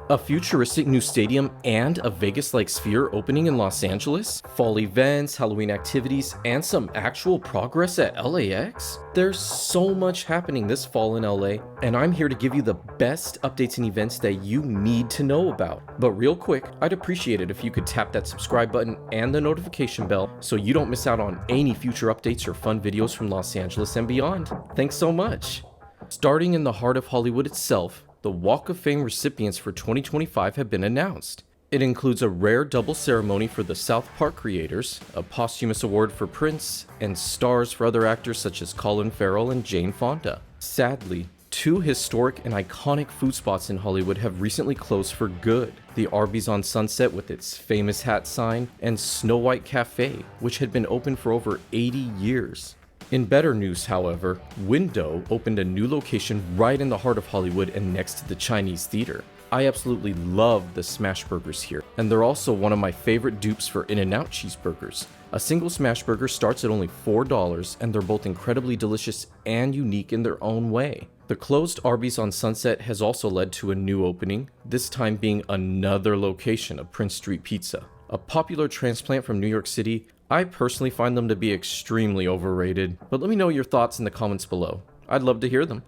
A futuristic new stadium and a Vegas-like sphere opening in Los Angeles? Fall events, Halloween activities, and some actual progress at LAX? There's so much happening this fall in LA, and I'm here to give you the best updates and events that you need to know about. But real quick, I'd appreciate it if you could tap that subscribe button and the notification bell so you don't miss out on any future updates or fun videos from Los Angeles and beyond. Thanks so much. Starting in the heart of Hollywood itself, the Walk of Fame recipients for 2025 have been announced. It includes a rare double ceremony for the South Park creators, a posthumous award for Prince, and stars for other actors such as Colin Farrell and Jane Fonda. Sadly, two historic and iconic food spots in Hollywood have recently closed for good. The Arby's on Sunset with its famous hat sign, and Snow White Cafe, which had been open for over 80 years. In better news, however, Win-Dow opened a new location right in the heart of Hollywood and next to the Chinese theater. I absolutely love the smash burgers here, and they're also one of my favorite dupes for In-N-Out cheeseburgers. A single smash burger starts at only $4, and they're both incredibly delicious and unique in their own way. The closed Arby's on Sunset has also led to a new opening, this time being another location of Prince Street Pizza. A popular transplant from New York City, I personally find them to be extremely overrated, but let me know your thoughts in the comments below. I'd love to hear them.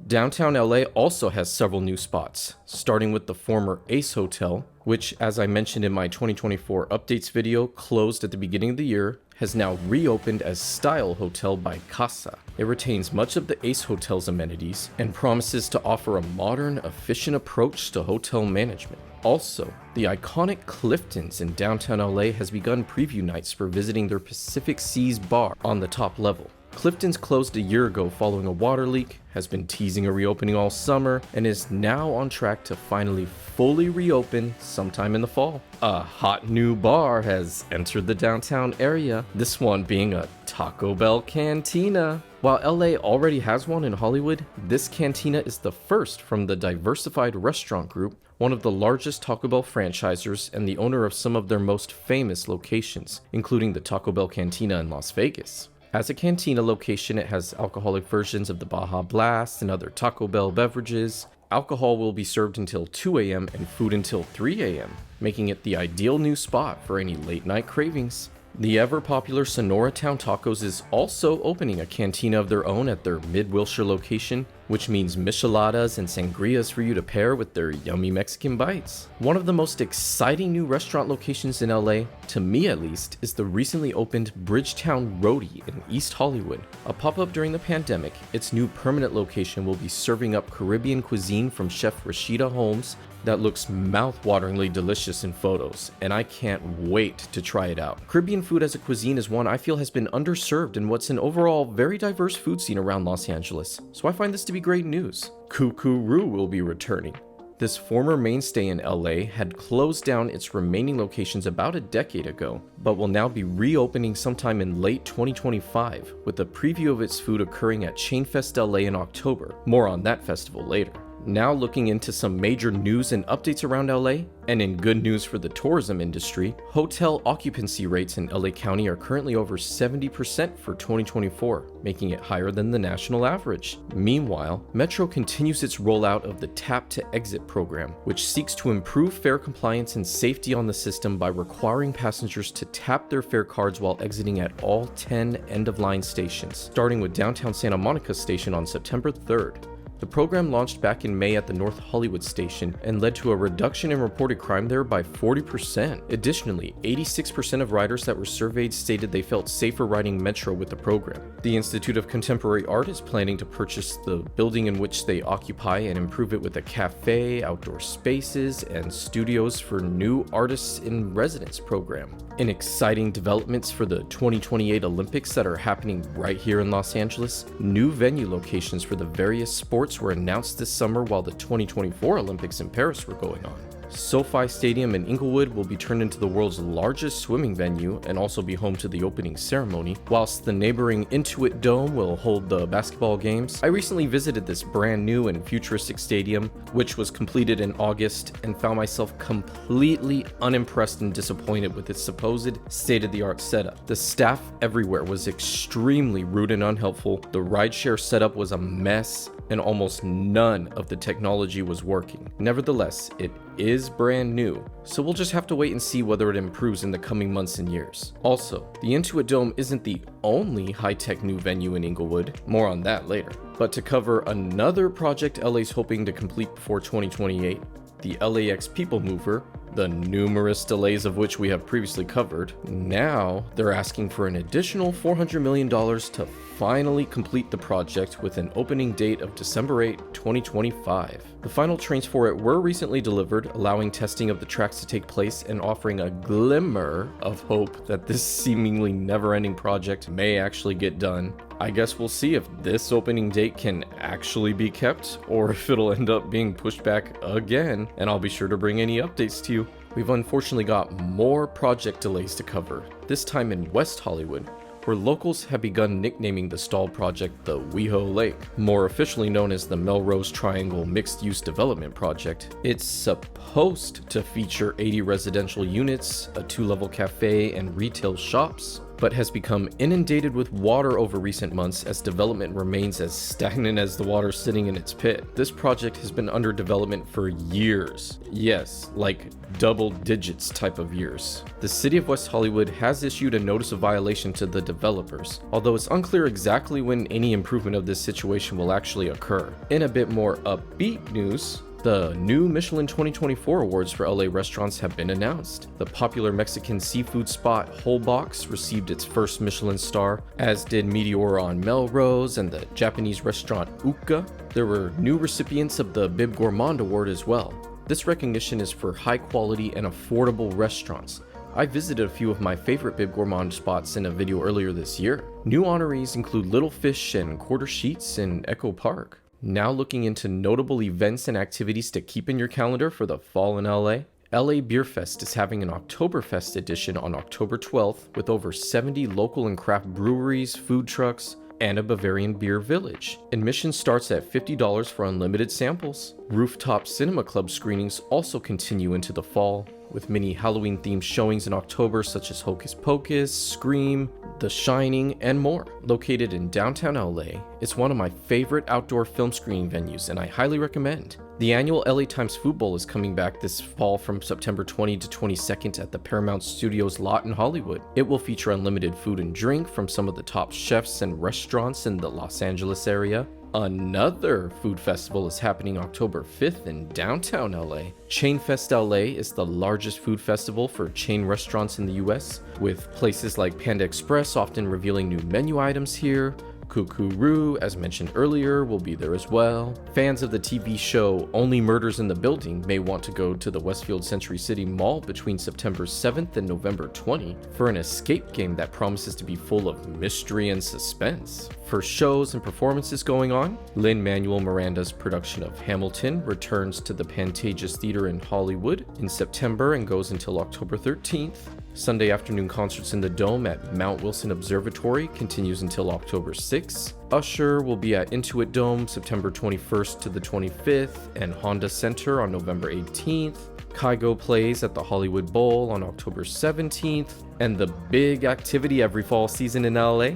Downtown LA also has several new spots, starting with the former Ace Hotel, which, as I mentioned in my 2024 updates video, closed at the beginning of the year, has now reopened as Style Hotel by Casa. It retains much of the Ace Hotel's amenities and promises to offer a modern, efficient approach to hotel management. Also, the iconic Clifton's in downtown LA has begun preview nights for visiting their Pacific Seas bar on the top level. Clifton's closed a year ago following a water leak, has been teasing a reopening all summer, and is now on track to finally fully reopen sometime in the fall. A hot new bar has entered the downtown area, this one being a Taco Bell cantina. While LA already has one in Hollywood, this cantina is the first from the Diversified Restaurant Group, one of the largest Taco Bell franchisors and the owner of some of their most famous locations, including the Taco Bell Cantina in Las Vegas. As a cantina location, it has alcoholic versions of the Baja Blast and other Taco Bell beverages. Alcohol will be served until 2 a.m. and food until 3 a.m., making it the ideal new spot for any late night cravings. The ever-popular Sonora Town Tacos is also opening a cantina of their own at their Mid-Wilshire location, which means micheladas and sangrias for you to pair with their yummy Mexican bites. One of the most exciting new restaurant locations in LA, to me at least, is the recently opened Bridgetown Roadie in East Hollywood. A pop-up during the pandemic, its new permanent location will be serving up Caribbean cuisine from Chef Rashida Holmes that looks mouth-wateringly delicious in photos, and I can't wait to try it out. Caribbean food as a cuisine is one I feel has been underserved in what's an overall very diverse food scene around Los Angeles, so I find this to be great news. Cuckoo will be returning. This former mainstay in LA had closed down its remaining locations about a decade ago, but will now be reopening sometime in late 2025, with a preview of its food occurring at Chainfest LA in October. More on that festival later. Now looking into some major news and updates around LA, and in good news for the tourism industry, hotel occupancy rates in LA County are currently over 70% for 2024, making it higher than the national average. Meanwhile, Metro continues its rollout of the Tap to Exit program, which seeks to improve fare compliance and safety on the system by requiring passengers to tap their fare cards while exiting at all 10 end-of-line stations, starting with downtown Santa Monica Station on September 3rd. The program launched back in May at the North Hollywood station and led to a reduction in reported crime there by 40%. Additionally, 86% of riders that were surveyed stated they felt safer riding Metro with the program. The Institute of Contemporary Art is planning to purchase the building in which they occupy and improve it with a cafe, outdoor spaces, and studios for new artists in residence program. In exciting developments for the 2028 Olympics that are happening right here in Los Angeles, new venue locations for the various sports were announced this summer while the 2024 Olympics in Paris were going on. SoFi Stadium in Inglewood will be turned into the world's largest swimming venue and also be home to the opening ceremony, whilst the neighboring Intuit Dome will hold the basketball games. I recently visited this brand new and futuristic stadium, which was completed in August, and found myself completely unimpressed and disappointed with its supposed state-of-the-art setup. The staff everywhere was extremely rude and unhelpful, the rideshare setup was a mess, and almost none of the technology was working. Nevertheless, it is brand new, so we'll just have to wait and see whether it improves in the coming months and years. Also, the Intuit Dome isn't the only high-tech new venue in Inglewood, more on that later. But to cover another project LA's hoping to complete before 2028, the LAX People Mover, the numerous delays of which we have previously covered, now they're asking for an additional $400 million to finally complete the project with an opening date of December 8, 2025. The final trains for it were recently delivered, allowing testing of the tracks to take place and offering a glimmer of hope that this seemingly never-ending project may actually get done. I guess we'll see if this opening date can actually be kept, or if it'll end up being pushed back again, and I'll be sure to bring any updates to you. We've unfortunately got more project delays to cover, this time in West Hollywood, where locals have begun nicknaming the stalled project the WeHo Lake, more officially known as the Melrose Triangle Mixed-Use Development Project. It's supposed to feature 80 residential units, a 2-level cafe, and retail shops, but has become inundated with water over recent months as development remains as stagnant as the water sitting in its pit. This project has been under development for years. Yes, like double digits type of years. The city of West Hollywood has issued a notice of violation to the developers, although it's unclear exactly when any improvement of this situation will actually occur. In a bit more upbeat news, the new Michelin 2024 awards for LA restaurants have been announced. The popular Mexican seafood spot Whole Box received its first Michelin star, as did Meteor on Melrose and the Japanese restaurant Uka. There were new recipients of the Bib Gourmand award as well. This recognition is for high quality and affordable restaurants. I visited a few of my favorite Bib Gourmand spots in a video earlier this year. New honorees include Little Fish and Quarter Sheets in Echo Park. Now looking into notable events and activities to keep in your calendar for the fall in LA. LA Beer Fest is having an Oktoberfest edition on October 12th with over 70 local and craft breweries, food trucks, and a Bavarian beer village. Admission starts at $50 for unlimited samples. Rooftop Cinema Club screenings also continue into the fall, with many Halloween-themed showings in October such as Hocus Pocus, Scream, The Shining, and more. Located in downtown LA, it's one of my favorite outdoor film screening venues, and I highly recommend. The annual LA Times Food Bowl is coming back this fall from September 20 to 22nd at the Paramount Studios lot in Hollywood. It will feature unlimited food and drink from some of the top chefs and restaurants in the Los Angeles area. Another food festival is happening October 5th in downtown LA. Chain Fest LA is the largest food festival for chain restaurants in the US, with places like Panda Express often revealing new menu items here. Kukuru, as mentioned earlier, will be there as well. Fans of the TV show Only Murders in the Building may want to go to the Westfield Century City Mall between September 7th and November 20 for an escape game that promises to be full of mystery and suspense. For shows and performances going on, Lin-Manuel Miranda's production of Hamilton returns to the Pantages Theater in Hollywood in September and goes until October 13th. Sunday afternoon concerts in the Dome at Mount Wilson Observatory continues until October 6th. Usher will be at Intuit Dome September 21st to the 25th and Honda Center on November 18th. Kygo plays at the Hollywood Bowl on October 17th. And the big activity every fall season in LA,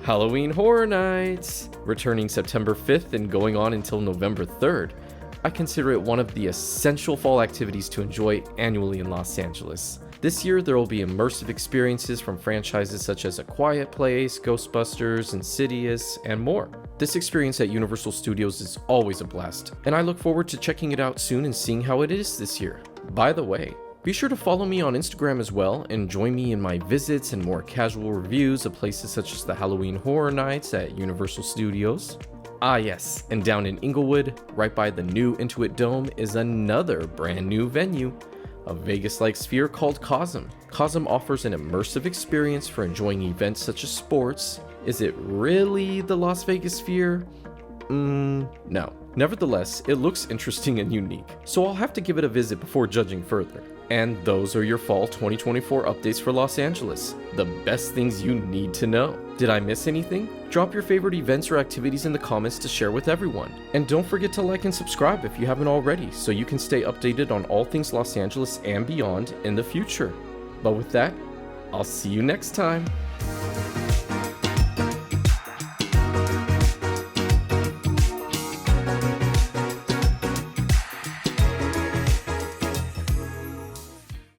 Halloween Horror Nights, returning September 5th and going on until November 3rd. I consider it one of the essential fall activities to enjoy annually in Los Angeles. This year, there will be immersive experiences from franchises such as A Quiet Place, Ghostbusters, Insidious, and more. This experience at Universal Studios is always a blast, and I look forward to checking it out soon and seeing how it is this year. By the way, be sure to follow me on Instagram as well and join me in my visits and more casual reviews of places such as the Halloween Horror Nights at Universal Studios. Ah yes, and down in Inglewood, right by the new Intuit Dome, is another brand new venue, a Vegas-like sphere called Cosm. Cosm offers an immersive experience for enjoying events such as sports. Is it really the Las Vegas sphere? No. Nevertheless, it looks interesting and unique, so I'll have to give it a visit before judging further. And those are your fall 2024 updates for Los Angeles. The best things you need to know. Did I miss anything? Drop your favorite events or activities in the comments to share with everyone. And don't forget to like and subscribe if you haven't already, so you can stay updated on all things Los Angeles and beyond in the future. But with that, I'll see you next time.